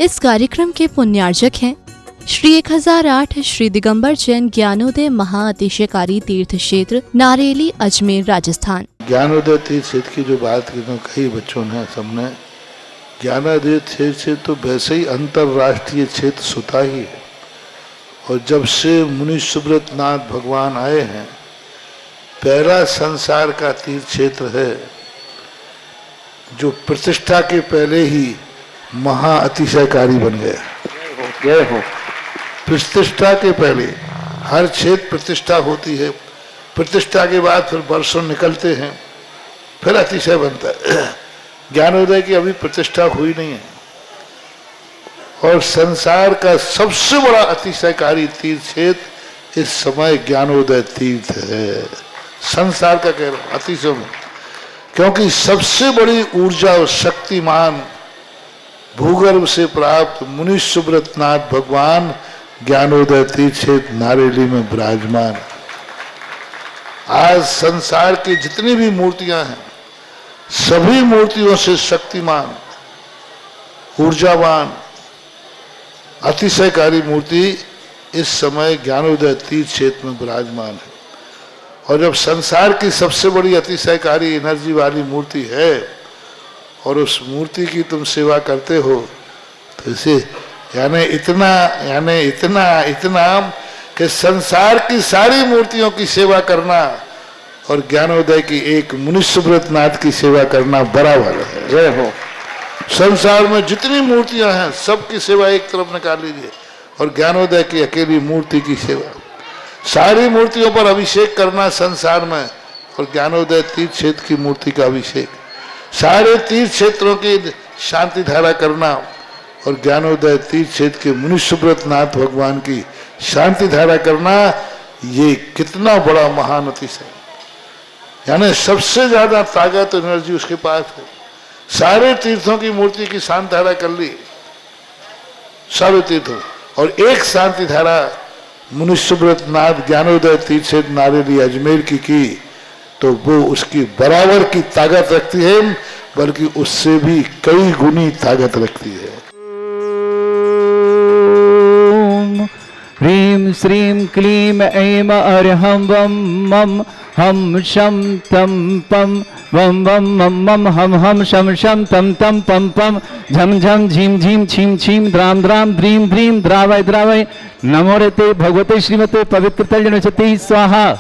इस कार्यक्रम के पुण्यार्जक हैं श्री 1008 श्री दिगंबर जैन ज्ञानोदय महाअतिशयकारी तीर्थ क्षेत्र नारेली अजमेर राजस्थान। ज्ञानोदय तीर्थ क्षेत्र की जो बात की तो कई बच्चों ने सबने ज्ञानोदय तीर्थ क्षेत्र तो वैसे ही अंतर्राष्ट्रीय क्षेत्र सुता ही है। और जब से मुनि सुब्रत नाथ भगवान आए हैं, पहला संसार का तीर्थ क्षेत्र है जो प्रतिष्ठा के पहले ही महा अतिशयकारी बन गया। जय हो। प्रतिष्ठा के पहले हर क्षेत्र प्रतिष्ठा होती है, प्रतिष्ठा के बाद फिर वर्षों निकलते हैं, फिर अतिशय बनता है। ज्ञानोदय की अभी प्रतिष्ठा हुई नहीं है और संसार का सबसे बड़ा अतिशयकारी तीर्थ क्षेत्र इस समय ज्ञानोदय तीर्थ है। संसार का कह रहा हूं अतिशय में, क्योंकि सबसे बड़ी ऊर्जा और शक्तिमान भूगर्भ से प्राप्त मुनि सुब्रत नाथ भगवान ज्ञानोदय तीर्थ क्षेत्र नारेली में विराजमान। आज संसार की जितनी भी मूर्तियां हैं, सभी मूर्तियों से शक्तिमान, ऊर्जावान, अतिशयकारी मूर्ति इस समय ज्ञानोदय तीर्थ क्षेत्र में विराजमान है। और जब संसार की सबसे बड़ी अतिशयकारी एनर्जी वाली मूर्ति है और उस मूर्ति की तुम सेवा करते हो, तो इसे यानी इतना कि संसार की सारी मूर्तियों की सेवा करना और ज्ञानोदय की एक मुनि सुब्रत नाथ की सेवा करना बराबर है। जय हो। संसार में जितनी मूर्तियां हैं सबकी सेवा एक तरफ निकाल लीजिए और ज्ञानोदय की अकेली मूर्ति की सेवा। सारी मूर्तियों पर अभिषेक करना संसार में और ज्ञानोदय तीर्थ क्षेत्र की मूर्ति का अभिषेक, सारे तीर्थ क्षेत्रों की शांति धारा करना और ज्ञानोदय तीर्थ क्षेत्र के मुनि सुब्रत नाथ भगवान की शांति धारा करना, ये कितना बड़ा महान अतिशय। यानी सबसे ज्यादा ताकत एनर्जी उसके पास है। सारे तीर्थों की मूर्ति की शांति धारा कर ली, सारे तीर्थों, और एक शांति धारा मुनि सुब्रत नाथ ज्ञानोदय तीर्थ क्षेत्र नारेली अजमेर की तो वो उसकी बराबर की ताकत रखती है, बल्कि उससे भी कई गुनी ताकत रखती है। ह्रीं श्रीं क्लीं ऐं अर्हं वं मं हम शं तं पं वं वं मं मं हम हम शं शं तं तं पं पं झं झं झीं झीं छीं छीं द्रां द्रां द्रीं द्रीं द्रावय द्रावय नमो रे भगवते श्रीमते पवित्र तलजनचति स्वाहा।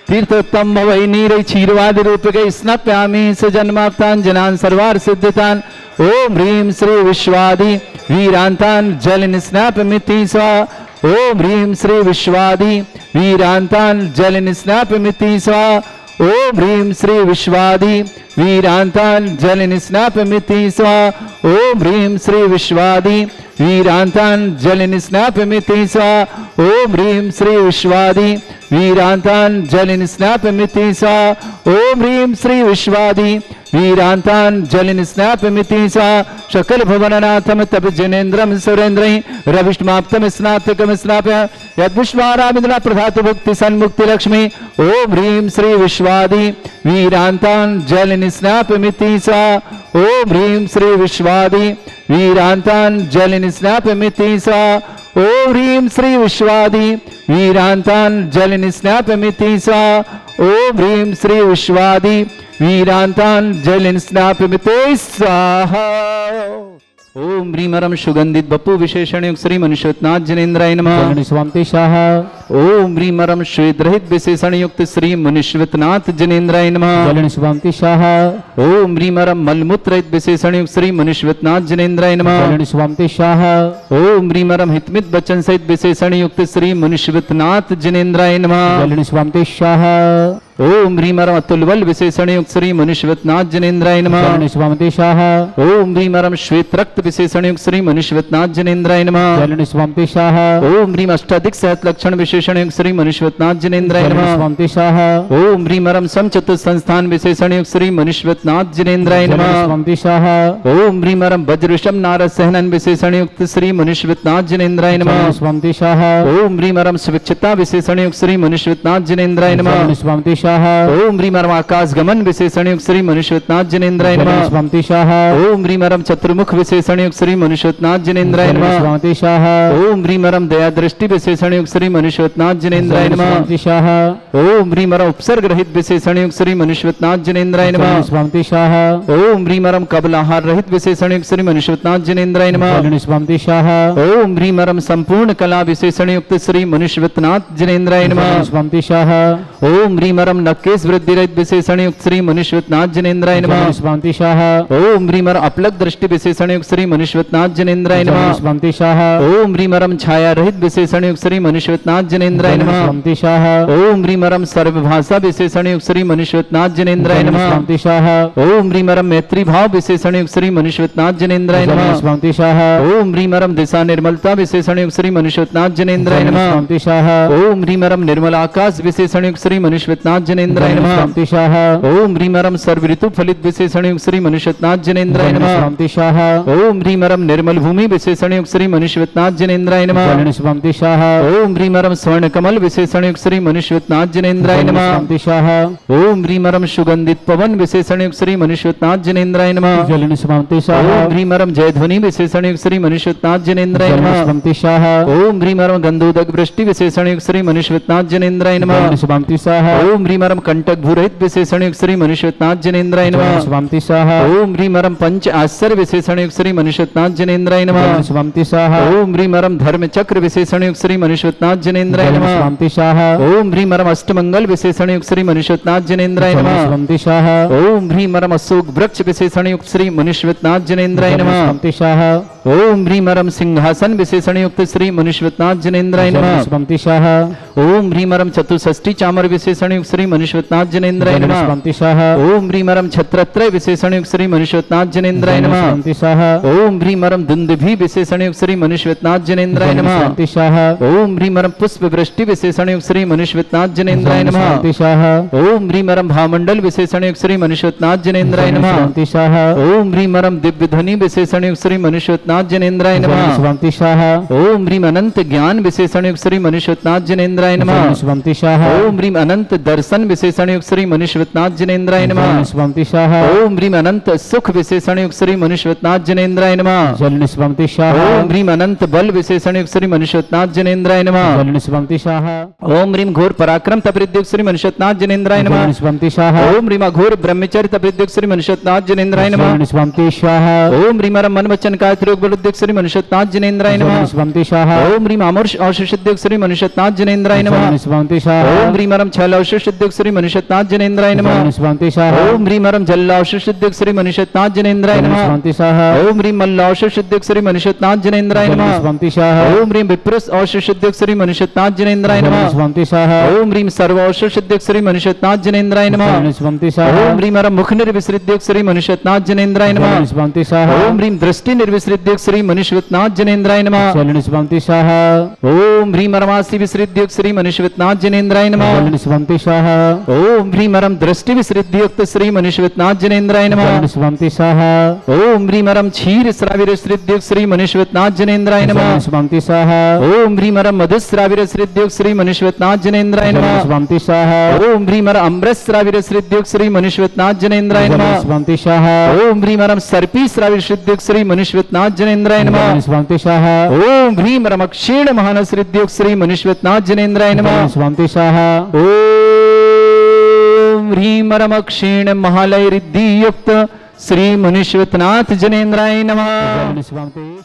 तीर्थोत्तम वै नीरै क्षीरवादि रूपके स्नाप्यामि स जन्माप्तान् जनान् सर्वार्थ सिद्धितान्। ओम ह्रीं श्री विश्वादि वीरान्तान् जल निस्नापमिति स्वाहा। ओम ह्रीं श्री विश्वादि वीरान्तान् जल निस्नापमिति स्वाहा। ओम ह्रीं श्री विश्वादि वीरान्तान् जल निस्नापमिति स्वाहा। ओम ह्रीं श्री विश्वादि वीरान्तान् जल निस्नापमिति स्वाहा। ओम ह्रीं श्री विश्वादि वीरान्तान् जल निस्नापमिति स्वाहा। ओम ह्रीं श्री विश्वादि वीरान्तान् जल निस्नापमिति स्वाहा। सकल भुवननाथम तप जनेन्द्रम सुरेन्द्रहि रविष्माप्तम स्नातकम स्नाप्य यद्विश्वारामिन्द्रा प्रधातु भुक्ति सन्मुक्ति लक्ष्मी। ओम ह्रीं श्री विश्वादि वीरान्तान् जल निस्नापमिति स्वाहा। ओम ह्रीं श्री विश्वादि वीरान्तान् जल निस्नापमिति स्वाहा। ओम ह्रीं श्री विश्वादि वीरान्तान् जल निस्नापमिति स्वाहा। ओम ह्रीं श्री विश्वादि वीरान्तान् जल निस्नापमिति स्वाहा। ओम ह्रीमरम सुगंधित बपु विशेषण युक्त श्री मनुष्यनाथ जनेन्द्राय नमः। स्वामी शाह। ओम ह्रीमरम श्वेत रहित विशेषण युक्त श्री मनुष्यनाथ जनेन्द्राय नमः। स्वामी शाह। ओम ह्रीमरम मलमूत्र रहित विशेषण युक्त श्री मनुष्यनाथ जनेन्द्राय नमः। स्वामी शाह। ओम ह्रीमरम हितमित वचन सहित विशेषण युक्त श्री मनुष्यनाथ जनेन्द्राय नमः। स्वामी शाह। ओम ह्रीमरम अतुलबल विशेषण युक्त श्री मनुष्यनाथ जनेन्द्राय नमः। स्वामी शाह। ओम ह्रीमरम श्वेत रक्त विशेषण युक्त श्री मनुष्यनाथ जनेन्द्राय नमः। स्वामी शाह। ओम ह्रीम अष्टाधिक सहत लक्षण विशेषण युक्त श्री मनुष्यनाथ जनेन्द्राय नमः। स्वामी शाह। ओम ह्रीमरम समचतुर संस्थान विशेषण युक्त श्री मनुष्यनाथ जनेन्द्राय नमः। स्वामी शाह। ओम ह्रीमरम वज्रषम नारद सहनन विशेषण युक्त श्री मनुष्यनाथ जनेन्द्राय नमः। स्वामी शाह। ओम ह्रीमरम स्विच्छता विशेषण युक्त श्री मनुष्यनाथ जनेन्द्राय नमः। स्वामी स्वांतिशाः ओम ह्रीं मरम आकाश गमन विशेषण युक्त श्री मनुष्यनाथ जनेन्द्राय नमः स्वांतिशाः ओम ह्रीं मरम चतुर्मुख विशेषण युक्त श्री मनुष्यनाथ जनेन्द्राय नमः स्वांतिशाः ओम ह्रीं मरम दया दृष्टि विशेषण युक्त श्री मनुष्यनाथ जनेन्द्राय नमः स्वांतिशाः ओम ह्रीं मरम उपसर्ग रहित विशेषण युक्त श्री मनुष्यनाथ जनेन्द्राय नमः स्वांतिशाः ओम ह्रीं मरम कबल आहार रहित विशेषण युक्त श्री मनुष्यनाथ जनेन्द्राय नमः स्वांतिशाः ओम ह्रीं मरम संपूर्ण कला विशेषण युक्त श्री मनुष्यनाथ जनेन्द्राय नमः स्वांतिशाः ओम ह्रीं मरम नक्केश वृद्धि रहित विशेषण युक्त श्री मनुष्यनाथ जनेन्द्राय नमः स्वांतिशाः ओम ह्रीं मरम अपलक दृष्टि विशेषण युक्त श्री मनुष्यनाथ जनेन्द्राय नमः स्वांतिशाः ओम ह्रीं मरम छाया रहित विशेषण युक्त श्री मनुष्यनाथ जनेन्द्राय नमः स्वांतिशाः ओम ह्रीं मरम सर्वभाषा विशेषण युक्त श्री मनुष्यनाथ जनेन्द्राय नमः स्वांतिशाः ओम ह्रीं मरम मैत्री भाव विशेषण युक्त श्री मनुष्यनाथ जनेन्द्राय नमः स्वांतिशाः ओम ह्रीं मरम दिशा निर्मलता विशेषण युक्त श्री मनुष्यनाथ जनेन्द्राय नमः स्वांतिशाः ओम ह्रीं मरम निर्मल आकाश विशेषण युक्त श्री मनुष्यनाथ जनेन्द्राय नमः स्वांतिशाः ओम ह्रीं मरम सर्व ऋतु फलित विशेषण युक्त श्री मनुष्यनाथ जनेन्द्राय नमः स्वांतिशाः ओम ह्रीं मरम निर्मल भूमि विशेषण युक्त श्री मनुष्यनाथ जनेन्द्राय नमः स्वांतिशाः ओम ह्रीं मरम स्वर्ण कमल विशेषण युक्त श्री मनुष्यनाथ जनेन्द्राय नमः स्वांतिशाः ओम ह्रीं मरम सुगंधित पवन विशेषण युक्त श्री मनुष्यनाथ जनेन्द्राय नमः स्वांतिशाः ओम ह्रीं मरम जयध्वनि विशेषण युक्त श्री मनुष्यनाथ जनेन्द्राय नमः स्वांतिशाः ओम ह्रीं मरम गंधोदक वृष्टि विशेषण युक्त श्री मनुष्यनाथ जनेन्द्राय नमः स्वांतिशाः ओम ह्रीं मरम कंटक भूरहित विशेषण युक्त श्री मनुष्यनाथ जनेन्द्राय नमः स्वांतिशाः ओम ह्रीं मरम पंच आश्चर्य विशेषण युक्त श्री मनुष्यनाथ जनेन्द्राय नमः स्वांतिशाः ओम ह्रीं मरम धर्म चक्र विशेषण युक्त श्री मनुष्यनाथ जनेन्द्राय नमः स्वांतिशाः ओम ह्रीं मरम अष्टमंगल विशेषण युक्त श्री मनुष्यनाथ जनेन्द्राय नमः स्वांतिशाः ओम ह्रीं मरम अशोक वृक्ष विशेषण युक्त श्री मनुष्यनाथ जनेन्द्राय नमः स्वांतिशाः ओम ह्रीं मरम सिंहासन विशेषण युक्त श्री मनुष्यनाथ जनेन्द्राय नमः स्वांतिशाः ओम ह्रीं मरम चतुष्षष्टि चामर विशेषण युक्त श्री मनुष्यनाथ जनेन्द्राय नमः स्वांतिशाः ओम ह्रीं मरम छत्रत्रय विशेषण युक्त श्री मनुष्यनाथ जनेन्द्राय नमः स्वांतिशाः ओम ह्रीं मरम दुंदुभि विशेषण युक्त श्री मनुष्यनाथ जनेन्द्राय नमः स्वांतिशाः ओम ह्रीं मरम पुष्प वृष्टि विशेषण युक्त श्री मनुष्यनाथ जनेन्द्राय नमः स्वांतिशाः ओम ह्रीं मरम भामंडल विशेषण युक्त श्री मनुष्यनाथ जनेन्द्राय नमः स्वांतिशाः ओम ह्रीं मरम दिव्य ध्वनि विशेषण युक्त श्री मनुष्यनाथ जनेन्द्राय नमः स्वांतिशाः ओम ह्रीं अनंत ज्ञान विशेषण युक्त श्री मनुष्यनाथ जनेन्द्राय नमः स्वांतिशाः ओम ह्रीं अनंत दर्शन विशेषण युक्त श्री मनुष्यनाथ जनेन्द्राय नमः स्वांतिशाः ओम ह्रीं अनंत सुख विशेषण युक्त श्री मनुष्यनाथ जनेन्द्राय नमः स्वांतिशाः ओम ह्रीं अनंत बल विशेषण युक्त श्री मनुष्यनाथ जनेन्द्राय नमः स्वांतिशाः ओम ह्रीं घोर पराक्रम तपरिद्युक्त श्री मनुष्यनाथ जनेन्द्राय नमः स्वांतिशाः ओम ह्रीं घोर ब्रह्मचर्य तपरिद्युक्त श्री मनुष्यनाथ जनेन्द्राय नमः स्वांतिशाः ओम ह्रीं मन वचन काय योग बलुद्युक्त श्री मनुष्यनाथ जनेन्द्राय नमः स्वांतिशाः ओम ह्रीं अमर्ष औषधुद्युक्त श्री मनुष्यनाथ जनेन्द्राय नमः स्वांतिशाः ओम ह्रीं मरम छल औषधुद्युक्त श्री मनुष्यनाथ जनेन्द्राय नमः स्वांतिशाः ओम ह्रीं मरम जल औषधुद्युक्त श्री मनुष्यनाथ जनेन्द्राय नमः स्वांतिशाः ओम ह्रीं मल्ल औषधुद्युक्त श्री मनुष्यनाथ जनेन्द्राय नमः स्वांतिशाः ओम ह्रीं विप्रस औषधुद्युक्त श्री मनुष्यनाथ जनेन्द्राय नमः स्वांतिशाः ओम ह्रीं सर्व औषधुद्युक्त श्री मनुष्यनाथ जनेन्द्राय नमः स्वांतिशाः ओम ह्रीं मरम मुख निर्विसृद्युक्त श्री मनुष्यनाथ जनेन्द्राय नमः स्वांतिशाः ओम ह्रीं दृष्टि निर्विसृद्युक्त श्री मनुष्यनाथ जनेन्द्राय नमः स्वांतिशाः ओम ह्रीं मरमासी विसृद्युक्त श्री मनुष्यनाथ जनेन्द्राय नमः स्वांतिशाः ओम ह्रीं मरम दृष्टि विसृद्युक्त श्री मनुष्यनाथ जनेन्द्राय नमः स्वांतिशाः ओम ह्रीं मरम क्षीर श्राविर विसृद्युक्त श्री मनुष्यनाथ जनेन्द्राय नमः स्वांतिशाः ओम ह्रीं मरम मधुश्राविर विसृद्युक्त श्री मनुष्यनाथ जनेन्द्राय नमः स्वांतिशाः ओम ह्रीं मरम अमृत श्राविर विसृद्युक्त श्री मनुष्यनाथ जनेन्द्राय नमः स्वांतिशाः ओम ह्रीं मरम सर्पी श्राविर विसृद्युक्त श्री मनुष्यनाथ जनेन्द्राय नमः स्वांतिशाः ओम ह्रीं मरम क्षीण महानसृद्युक्त श्री मनुष्यनाथ जनेन्द्राय नमः स्वांतिशाः ओम ह्रीं मरम क्षीण महालय रिद्धि युक्त श्री मनुष्यनाथ जनेन्द्राय नमः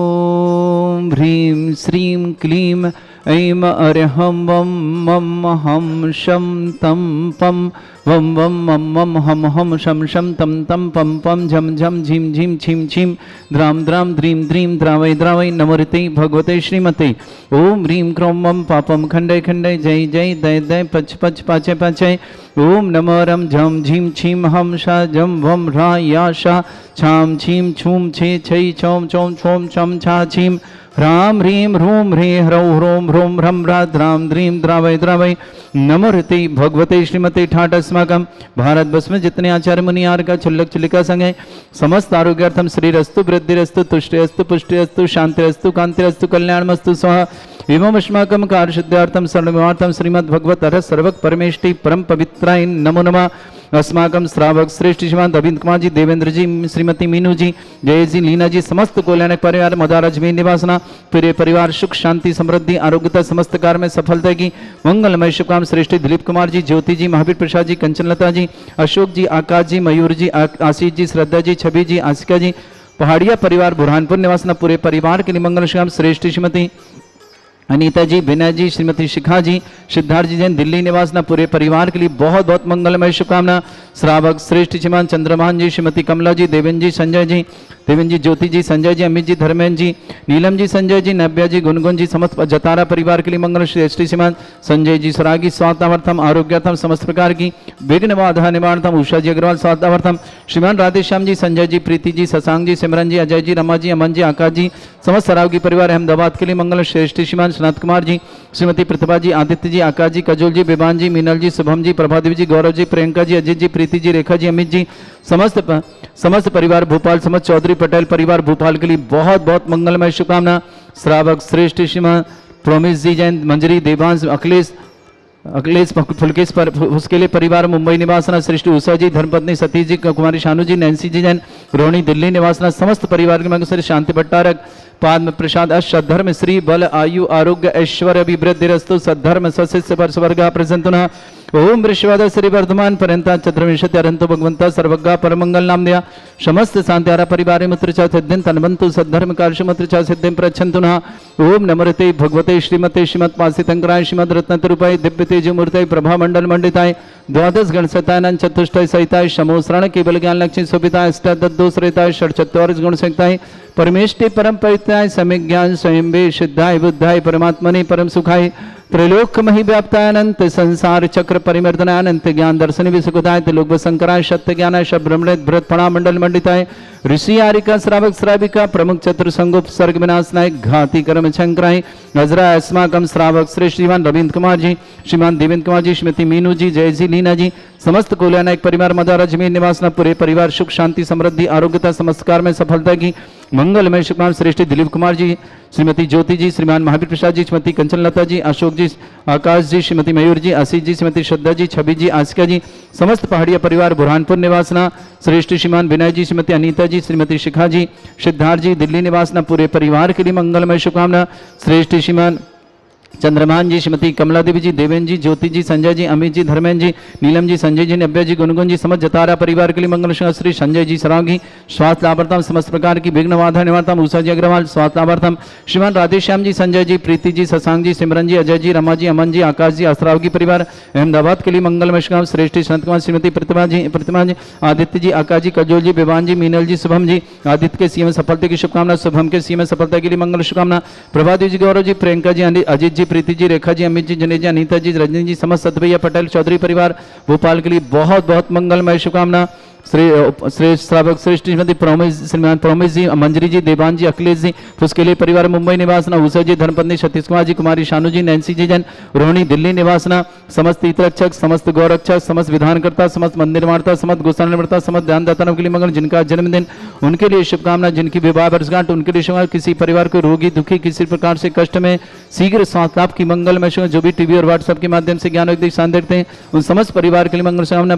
ओम ह्रीं श्रीं क्लीं ऐं अर्हं वं मं हम शं तं पं वं वं मं मं हम शं शं तं तं पं पं झं झं झीं झीं छीं छीं द्रां द्रां द्रीं द्रीं द्रावै द्रावै नमोते भगवते श्रीमते ओम ह्रीं क्रों मं पापं खण्डय खण्डय जय जय दय दय पच पच पाचय पाचय ओम नमो रं झं झीं छीं हम शा जं वं ह्रा या शा छां छीं छूं छे छै छौं छौं छौं छं छा छीं ह्रां ह्रीं ह्रूं ह्रीं ह्रौं ह्रों ह्रों ह्रं ह्राद् रां द्रीं द्रावय द्रावय नमो ऋते भगवते श्रीमते ठाट अस्माकं भारत वर्ष में जितने आचार्य मुनियार का छुल्लक छुल्लिका संग है समस्त आरोग्यार्थम श्रीरस्तु वृद्धिरस्तु तुष्टिरस्तु पुष्टिरस्तु शांतिरस्तु कांतिरस्तु कल्याणमस्तु स्वाहा एवं अस्माकं कार्यसिद्धार्थम सर्वमार्थम श्रीमद् भगवत अरह सर्वक परमेष्टि परम पवित्राय नमो नमः। अस्माकं श्रावक श्रेष्ठ श्रीमान अरविंद कुमार जी, देवेंद्र जी, श्रीमती मीनू जी, जय जी, लीना जी, समस्त कल्याणक परिवार मदाराज में निवासना पूरे परिवार सुख शांति समृद्धि आरोग्यता समस्त कार्य में सफलता की मंगलमय शुभकाम श्रेष्ठ दिलीप कुमार जी, ज्योति जी, महावीर प्रसाद जी, कंचनलता जी, अशोक जी, आकाश जी, मयूर जी, आशीष जी, श्रद्धा जी, छवि जी, आसिका जी, पहाड़िया परिवार बुरहानपुर निवासना पूरे परिवार के लिए मंगल शुभकाम श्रेष्ठ श्रीमती अनीता जी, विनय जी, श्रीमती शिखा जी, सिद्धार्थ जी जैन दिल्ली निवासना पूरे परिवार के लिए बहुत बहुत मंगलमय शुभकामना। श्रावक श्रेष्ठ श्रीमान चंद्रमान जी, श्रीमती कमला जी, देवेंद्र जी, संजय जी, देवेंद्र जी, ज्योति जी, संजय जी, अमित जी, धर्मेंद्र जी, नीलम जी, संजय जी, नव्या जी, गुनगुन जी, समस्त जतारा परिवार के लिए मंगल श्रेष्ठ श्रीमान संजय जी, स्वरागी स्वास्थ्यार्थम आरोग्यार्थम समस्त प्रकार की विघ्न बाधा निवारणतम उषा जी अग्रवाल स्वास्थ्यार्थम श्रीमान राधेश्याम जी, संजय जी, प्रीति जी, शशांक जी, सिमरन जी, अजय जी, रमा जी, अमन जी, आकाश जी, समस्त सरावगी परिवार अहमदाबाद के लिए मंगल श्रेष्ठ श्रीमान सनत कुमार जी, श्रीमती प्रतिभा जी, आदित्य जी, आकाश जी, कजोल जी, विभान जी, मीनल जी, शुभम जी, प्रभादेवी जी, गौरव जी, प्रियंका जी, अजीत जी, प्रीति जी, रेखा जी, अमित जी, समस्त परिवार भोपाल, समस्त चौधरी पटेल परिवार भोपाल के लिए बहुत बहुत मंगलमय शुभकामना। श्रावक श्रेष्ठ श्रीमान प्रोमिस जी जैन, मंजरी, देवांश, अखिलेश फुलकेश पर उसके लिए परिवार मुंबई निवासना श्रेष्ठ उषा जी, धर्मपत्नी सतीश जी, कुमारी शानू जी, नैन्सी जी जैन, रोहिणी दिल्ली निवासना समस्त परिवार के मंगल शांति भट्टारक पाद्म प्रसाद अधर्म श्री बल आयु आरोग्य ऐश्वर्य अभिवृद्धिरस्तु सद्धर्म स्वशिष्य पर स्वर्ग प्रसन्ना ओम वृषवाद श्री वर्धमान पर्यंता चतुर्विंशति अरंतो भगवंता सर्वज्ञा परमंगल नाम दिया समस्त शांत्यारा परिवार मुत्र च सिद्धिं तन्वन्तु सद्धर्म कार्य मुत्र च सिद्धिं प्रच्छन्तु नः ओम नमोते भगवते श्रीमते श्रीमत्पासितंकराय श्रीमद रत्नतरूपाय दिव्य तेज मूर्तये प्रभा मंडल मंडिताय द्वादश गण सतानंद चतुष्टय सहिताय शमोश्रण केवल ज्ञान लक्ष्मी शोभिताय अष्टादशोश्रिताय षट्चत्वारिश गुण संहिताय परमेष्टि परम पवित्राय सम्यक ज्ञान स्वयं वे सिद्धाय बुद्धाय परमात्मने परम सुखाय त्रैलोक मही व्याप्ताय अनंत संसार चक्र परिमर्दनाय अनंत ज्ञान दर्शन विसुखदाय त्रिलोक शंकराय सत्य ज्ञानाय शब्रमृत भृत फणा मंडल मंडिताय ऋषि आरिका श्रावक श्राविका प्रमुख चतुर संगोप सर्ग विनाशनाय घाती कर्म शंकराय नजरा अस्माकम श्रावक श्रेष्ठ श्रीमान रविंद्र कुमार जी, श्रीमान देवेंद्र कुमार जी, श्रीमती मीनू जी, जय जी, लीना जी, समस्त कल्याणक परिवार मदारा जमीन निवासना पूरे परिवार सुख शांति समृद्धि आरोग्यता समस्कार में सफलता की मंगलमय शुभकाम श्रेष्ठ दिलीप कुमार जी, श्रीमती ज्योति जी, श्रीमान महावीर प्रसाद जी, श्रीमती कंचनलता जी, अशोक जी, आकाश जी, श्रीमती मयूर जी, आशीष जी, श्रीमती श्रद्धा जी, छवि जी, आसिका जी, समस्त पहाड़िया परिवार बुरहानपुर निवासना श्रेष्ठ श्रीमान विनय जी, श्रीमती अनीता जी, श्रीमती शिखा जी, सिद्धार्थ जी, दिल्ली निवासना पूरे परिवार के लिए मंगलमय शुभकामना। श्रेष्ठ श्रीमान चंद्रमान जी, श्रीमती कमला देवी जी, देवेंद्र जी, ज्योति जी, संजय जी, अमित जी, धर्मेंद्र जी, नीलम जी, संजय जी, नव्या जी, गुनगुन जी, समस्त जतारा परिवार के लिए मंगल श्री संजय जी सरागी स्वास्थ्य लाभार्थम समस्त प्रकार की विघ्न बाधा निवारतम उषा जी अग्रवाल स्वास्थ्य लाभार्थम श्रीमान राधेश्याम जी, संजय जी, प्रीति जी, शशांक जी, सिमरन जी, अजय जी, रमा जी, अमन जी, आकाश जी, असरावगी परिवार अहमदाबाद के लिए मंगलमय शुभकाम श्रेष्ठ संत कुमार श्रीमती प्रतिमा जी, आदित्य जी, आकाश जी, कजोल जी, विवान जी, मीनल जी, शुभम जी, आदित्य के सीएम सफलता की शुभकामना, शुभम के सीएम सफलता के लिए मंगल शुभकामना, प्रभादेव जी, गौरव जी, प्रियंका जी, अजीत जी, प्रीति जी, रेखा जी, अमित जी, जनेजा, अनीता जी, रजनी जी, समस्त सतभैया पटेल चौधरी परिवार भोपाल के लिए बहुत बहुत मंगलमय शुभकामना। श्रेष्ठ श्रावक श्रेष्ठ श्रीमती श्रीमान प्रोमिस जी, मंजरी जी, देवान जी, अखिलेश जी, उसके लिए परिवार मुंबई निवासना उषा जी, धर्मपत्नी सतीश कुमार जी, कुमारी शानू जी, नैन्सी जी जैन, रोहिणी दिल्ली निवासना समस्त तीर्थरक्षक समस्त गौरक्षक समस्त विधानकर्ता समस्त मंदिर निर्माता समस्त गोसाला निर्माता समस्त ध्यानदाताओं के लिए मंगल, जिनका जन्मदिन उनके लिए शुभकामना, जिनकी विवाह वर्षगांठ उनके लिए शुभकामना, किसी परिवार को रोगी दुखी किसी प्रकार से कष्ट में शीघ्र स्वास्थ्य लाभ की मंगलमय शुभ, जो भी टीवी और व्हाट्सएप के माध्यम से ज्ञान उपदेश देखते हैं उन समस्त परिवार के लिए मंगल शुभकामना।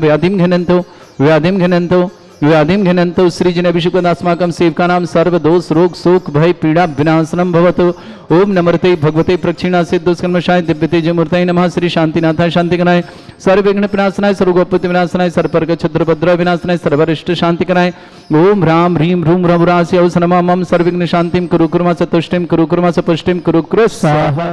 व्याधिम घिनंतो सृजन अभिषेकदास्माकं सेवका नाम सर्व दोष रोग शोक भय पीड़ा विनाशनम भवतु ओम नमर्ते भगवते प्रक्षिणा सिद्धोस्कर्मशाय दिव्य तेज मूर्तये नमः श्री शांतिनाथाय शांतिकराय सर्वविघ्न विनाशनाय सर्वगोपति विनाशनाय सर्वपर्ग क्षुद्र भद्र विनाशनाय सर्वरिष्ट शांतिकराय ओम ह्रां ह्रीं ह्रूं ह्रवरास्य औसनमा मम सर्वविघ्न शांतिं कुरु कुर्मा सतुष्टिं कुरु कुर्मा सपुष्टिं कुरु कुरु स्वाहा।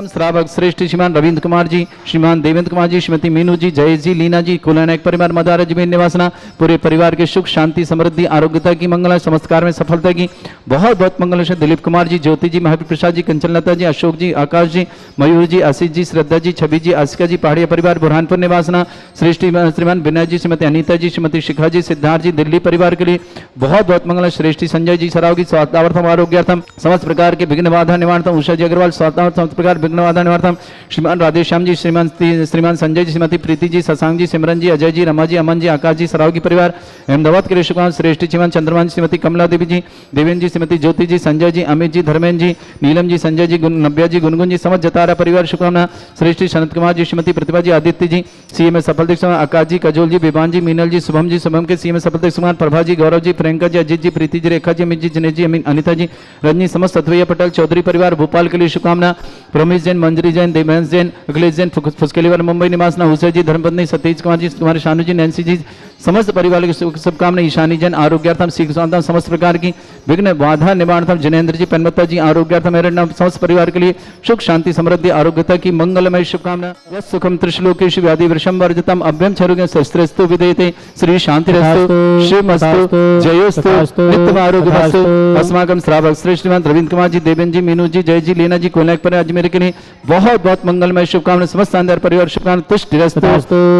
श्रावक श्रेष्ठ श्रीमान रविंद्र कुमार जी, श्रीमान देवेंद्र कुमार जी, श्रीमती मीनू जी, जय जी, लीना जी, कुलनायक परिवार मदारा जमीन निवासना पूरे परिवार के की सुख शांति समृद्धि आरोग्यता की मंगल, समस्त कार्य में सफलता की बहुत बहुत मंगल है। दिलीप कुमार जी, ज्योति जी, महावीर प्रसाद जी, कंचनलता जी, अशोक जी, आकाश जी, मयूर जी, आशीष जी, श्रद्धा जी, छवि जी, आसिका जी, पहाड़िया परिवार बुरहानपुर निवासना, श्रीमान विनय जी, श्रीमती अनीता जी, श्रीमती शिखा जी, सिद्धार्थ जी, दिल्ली परिवार के लिए बहुत बहुत मंगल है। श्रेष्ठी संजय जी सराव की स्वास्थ्यार्थम आरोग्यार्थम समस्त प्रकार के विघ्न बाधा निवारणार्थम, उषा जी अग्रवाल स्वास्थ्यार्थम समस्त प्रकार विघ्न बाधा निवारणार्थम, श्रीमान राधेश्याम जी, श्रीमान संजय जी, श्रीमती प्रीति जी, शशांक जी, सिमरन जी, अजय जी, रमा जी, अमन जी, आकाश जी, सराव की परिवार, अहमदाबाद के लिए शुभकामनाएं। श्रेष्ठी चिमन चंद्रमान, श्रीमती कमला देवी जी, देवेंद्र जी, श्रीमती ज्योति जी, संजय जी, अमित जी, धर्मेंद्र जी, नीलम जी, संजय जी, नव्या जी, गुनगुन जी, समस्त जतारा परिवार शुभकामना। श्रेष्ठी सनत कुमार जी, श्रीमती प्रतिभा जी, आदित्य जी, सीए में सफल दीक्षा, आकाश जी, कजोल जी, विवान जी, मीनल जी, शुभम जी, शुभम के सीए में सफल दीक्षा, प्रभा जी, गौरव जी, प्रियंका जी, अजीत जी, प्रीति जी, रेखा जी, अमित जी, जिनेश जी, अनिता जी, रजनी, समस्त सतवैया पटेल चौधरी परिवार भोपाल के लिए शुभकामना। प्रमेश जैन, मंजरी जैन, देवेंद्र जैन, अखिलेश जैन, फुसकेलीवर मुंबई निवासना, हुसैन जी, धर्मपत्नी सतीश कुमार जी, कुमारी शानू जी, नैन्सी जी, समस्त परिवार की शुभकामनाएं। ईशानी जैन आरोग्यार्थम, सीख स्वांतम समस्त प्रकार की विघ्न बाधा निवारणार्थम, जिनेन्द्र जी, पन्मत्ता जी आरोग्यार्थम, मेरे नाम समस्त परिवार के लिए सुख शांति समृद्धि आरोग्यता की मंगलमय शुभकामना। यस् सुखम त्रिश्लोकेषु व्याधि वृषम वर्जितम अभ्यम छरुगे शस्त्रस्तु विदेते श्री शांतिरस्तु शिवमस्तु जयोस्तु नित्यम आरोग्यमस्तु। अस्माकं श्रावक श्री श्रीमान रविंद्र कुमार जी, देवेंद्र जी, मीनू जी, जय जी, लीना जी, कोयलक पर अजमेर के लिए बहुत बहुत मंगलमय शुभकामना। समस्त शानदार परिवार शुभकामना। तुष्टिरस्तु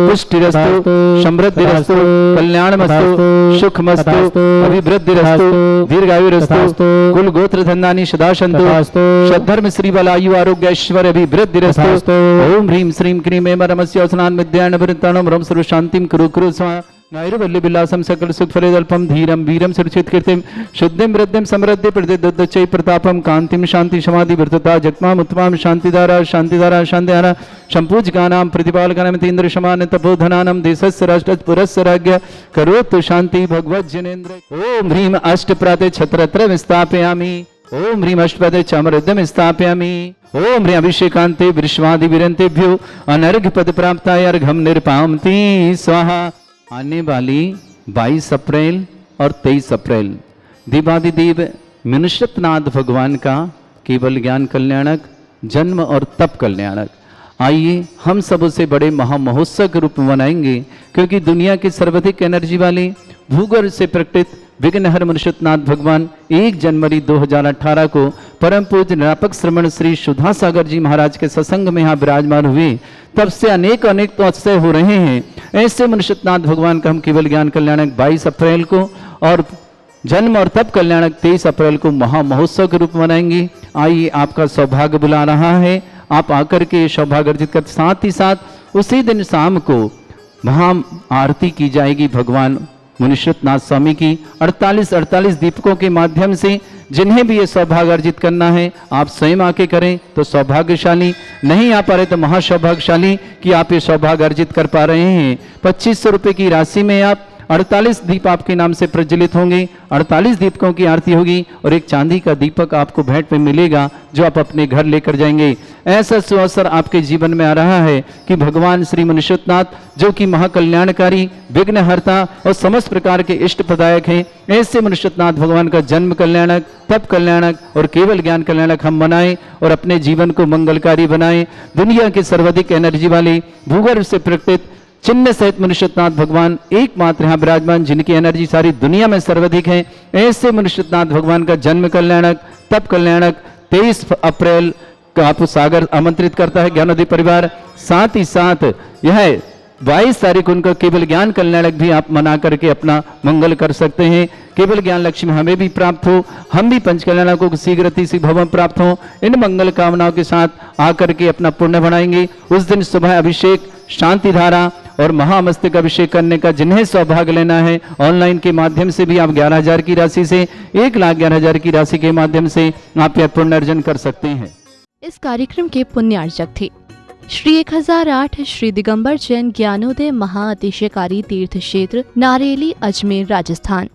पुष्टिरस्तु समृद्धिरस्तु कल्याणमस्तु सुखमस्तु अभिवृद्धिरस्तु दीर्घायुरस्तु कुल गोत्र धन्यानि सदा सन्तु सद्धर्म श्री बलायु आरोग्य ऐश्वर्य अभिवृद्धिरस्तु। ओम ह्रीं श्रीं क्रीं एम रमस्य स्नान विद्यान वृत्ताणं रम सर्व शांतिं कुरु कुरु स्वाहा। नैर्वल्य विलासम सकल सुख फलेदल्पम धीरम वीरम सुरक्षित कीर्तिम शुद्धिम वृद्धिम समृद्धि प्रदुच्चै प्रतापम कांतिम शांति समाधि वृतता जगमाम उत्तमाम शांतिधारा शांतिधारा शांतिधारा संपूजकानां प्रतिपालकानां तीन्द्र समान तपोधनानां देशस्य राष्ट्रस्य पुरस्य राज्ञ करोतु शांति भगवत जनेन्द्र। ओम ह्रीं अष्टप्राते छत्रत्र विस्थापयामि। ओम ह्रीं अष्टपदे चामरुद्यम स्थापयामि। ओम ह्रीं अभिषेकांते विश्वादि विरंतेभ्यो अनर्घ्य पद प्राप्ताय अर्घम निर्पामति स्वाहा। आने वाली 22 अप्रैल और 23 अप्रैल देवादिदेव मनुष्यनाथ भगवान का केवल ज्ञान कल्याणक जन्म और तप कल्याणक, आइए हम सब उसे बड़े महामहोत्सव के रूप में मनाएंगे, क्योंकि दुनिया के सर्वाधिक एनर्जी वाले भूगर्भ से प्रकटित विघ्नहर मनुष्यनाथ भगवान 1 जनवरी 2018 को परम पूज्य निरापक श्रमण श्री सुधा सागर जी महाराज के सत्संग में यहाँ विराजमान हुए। तब से अनेक तो अतिशय हो रहे हैं। ऐसे मनुष्यनाथ भगवान का हम केवल ज्ञान कल्याणक 22 अप्रैल को और जन्म और तप कल्याणक 23 अप्रैल को महामहोत्सव के रूप में मनाएंगे। आइए, आपका सौभाग्य बुला रहा है, आप आकर के सौभाग्य अर्जित कर। साथ ही साथ उसी दिन शाम को महा आरती की जाएगी भगवान मनुष्यनाथ स्वामी की 48 दीपकों के माध्यम से। जिन्हें भी ये सौभाग्य अर्जित करना है आप स्वयं आके करें तो सौभाग्यशाली, नहीं आ पा रहे तो महासौभाग्यशाली कि आप ये सौभाग्य अर्जित कर पा रहे हैं। 2500 रुपये की राशि में आप 48 दीप आपके नाम से प्रज्वलित होंगे, 48 दीपकों की आरती होगी और एक चांदी का दीपक आपको भेंट में मिलेगा जो आप अपने घर लेकर जाएंगे। ऐसा सुअवसर आपके जीवन में आ रहा है कि भगवान श्री मनुष्यनाथ जो कि महाकल्याणकारी, विघ्नहर्ता और समस्त प्रकार के इष्ट प्रदायक हैं, ऐसे मनुष्यनाथ भगवान का जन्म कल्याणक, तप कल्याणक और केवल ज्ञान कल्याणक हम मनाएं और अपने जीवन को मंगलकारी बनाएं। दुनिया के सर्वाधिक एनर्जी वाले भूगर्भ से प्रकटित चिन्ह सहित मनुष्यनाथ भगवान एकमात्र यहाँ विराजमान, जिनकी एनर्जी सारी दुनिया में सर्वाधिक है। ऐसे मनुष्यनाथ भगवान का जन्म कल्याणक, तप कल्याणक 23 अप्रैल का आपको सागर आमंत्रित करता है ज्ञानोदय परिवार। साथ ही साथ यह 22 तारीख उनका केवल ज्ञान कल्याणक भी आप मना करके अपना मंगल कर सकते हैं। केवल ज्ञान लक्ष्मी हमें भी प्राप्त हो, हम भी पंच कल्याणकों को शीघ्रति सी भवन प्राप्त हो। इन मंगल कामनाओं के साथ आकर के अपना पुण्य बढ़ाएंगे। उस दिन सुबह अभिषेक, शांति धारा और महामस्तक अभिषेक करने का जिन्हें सौभाग्य लेना है, ऑनलाइन के माध्यम से भी आप 11,000 की राशि से 1,11,000 की राशि के माध्यम से आप यह पुण्य अर्जन कर सकते हैं। इस कार्यक्रम के पुण्यार्जक थे श्री 1008 श्री दिगंबर जैन ज्ञानोदय महाअतिशयकारी तीर्थ क्षेत्र नारेली, अजमेर, राजस्थान।